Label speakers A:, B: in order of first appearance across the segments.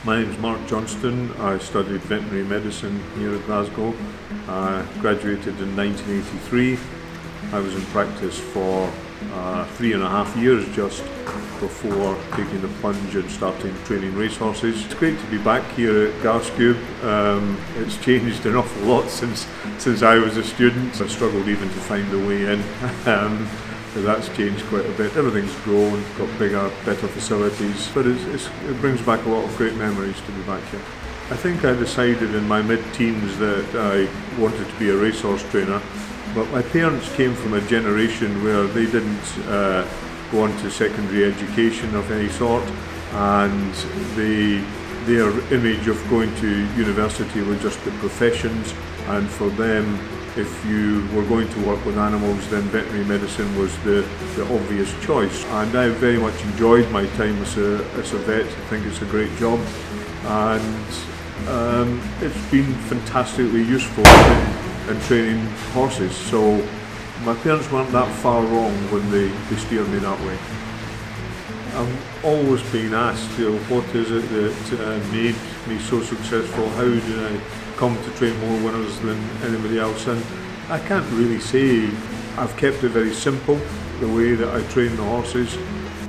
A: My name is Mark Johnston. I studied veterinary medicine here at Glasgow. I graduated in 1983. I was in practice for 3.5 years just before taking the plunge and starting training racehorses. It's great to be back here at Glasgow. It's changed an awful lot since I was a student. I struggled even to find a way in. So that's changed quite a bit. Everything's grown, got bigger, better facilities, but it brings back a lot of great memories to be back here. I think I decided in my mid-teens that I wanted to be a racehorse trainer, but my parents came from a generation where they didn't go on to secondary education of any sort, and their image of going to university was just the professions, and for them, if you were going to work with animals, then veterinary medicine was the obvious choice. And I very much enjoyed my time as a vet. I think it's a great job, and it's been fantastically useful in training horses. So my parents weren't that far wrong when they steered me that way. I've always been asked, what is it that made me so successful? How did I come to train more winners than anybody else? And I can't really say. I've kept it very simple, the way that I train the horses.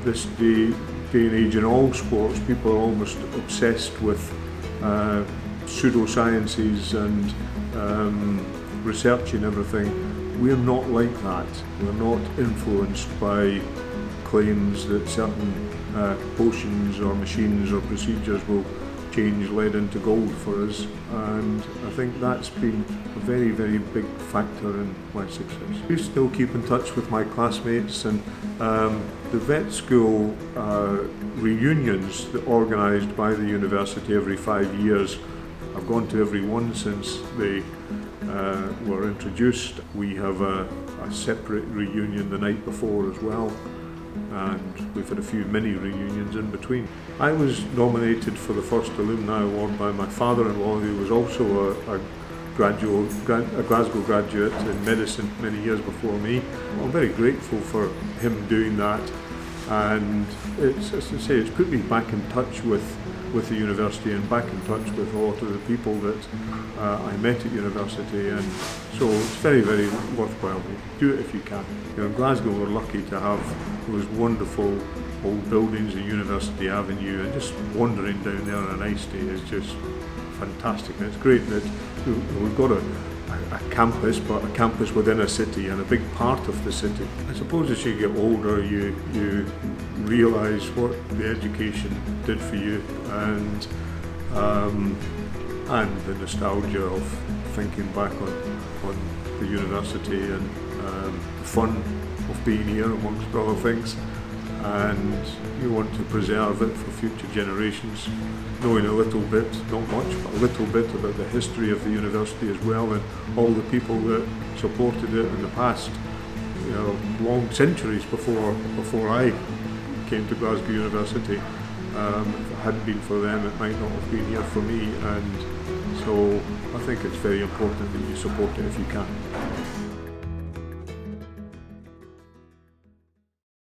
A: This day and age in all sports, people are almost obsessed with pseudosciences and researching everything. We're not like that. We're not influenced by claims that certain potions or machines or procedures will change lead into gold for us, and I think that's been a very, very big factor in my success. We still keep in touch with my classmates, and the vet school reunions that are organised by the university every 5 years. I've gone to every one since they were introduced. We have a separate reunion the night before as well, and we've had a few mini reunions in between. I was nominated for the first Alumni Award by my father-in-law, who was also a Glasgow graduate in medicine many years before me. I'm very grateful for him doing that, and it's, as I say, it's put me back in touch with the university and back in touch with a lot of the people that I met at university, and so it's very, very worthwhile. Do it if you can. In Glasgow we're lucky to have those wonderful old buildings at University Avenue, and just wandering down there on a nice day is just fantastic. And it's great that we've got a campus, but a campus within a city and a big part of the city. I suppose as you get older you realise what the education did for you, and the nostalgia of thinking back on the university and the fun of being here amongst other things, and you want to preserve it for future generations, knowing a little bit, not much, but a little bit about the history of the university as well, and all the people that supported it in the past, long centuries before I came to Glasgow University. If it hadn't been for them, it might not have been here for me, and so I think it's very important that you support it if you can.